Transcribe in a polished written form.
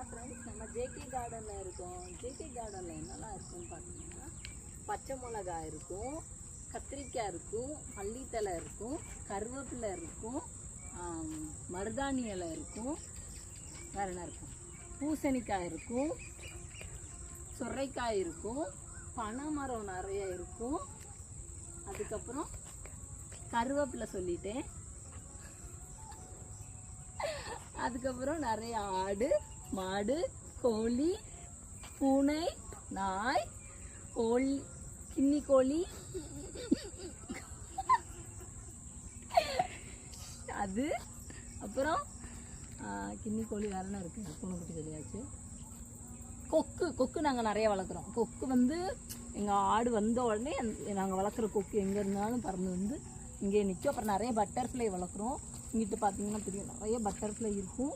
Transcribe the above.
Friends நம்ம JK கார்டனில் இருக்கோம். ஜேகே கார்டனில் என்னெல்லாம் இருக்குன்னு பார்த்தீங்கன்னா பச்சை மிளகாய் இருக்கும், கத்திரிக்காய் இருக்கும், மல்லித்தலை இருக்கும், கருவேப்பிலை இருக்கும், மருதாணி இலை இருக்கும், வேறு என்ன இருக்கும், பூசணிக்காய் இருக்கும், சுரைக்காய் இருக்கும், பனைமரம் நிறைய இருக்கும். அதுக்கப்புறம் கருவேப்பிலை சொல்லிட்டேன். அதுக்கப்புறம் நிறைய ஆடு, மாடு, கோழி, பூனை, நாய், கோழி, கின்னி கோழி, அது அப்புறம் கின்னி கோழி வேற என்ன இருக்குது, பூனைக்குட்டி சொல்லியாச்சு. கொக்கு நாங்கள் நிறைய வளர்க்குறோம். கொக்கு வந்து எங்கள் ஆடு வந்த உடனே நாங்கள் வளர்க்குற கொக்கு எங்கே இருந்தாலும் பறந்து வந்து இங்கே நிற்கும். அப்புறம் நிறைய பட்டர்ஃப்ளை வளர்க்குறோம். இங்கிட்டு பார்த்தீங்கன்னா தெரியும், நிறைய பட்டர்ஃப்ளை இருக்கும்.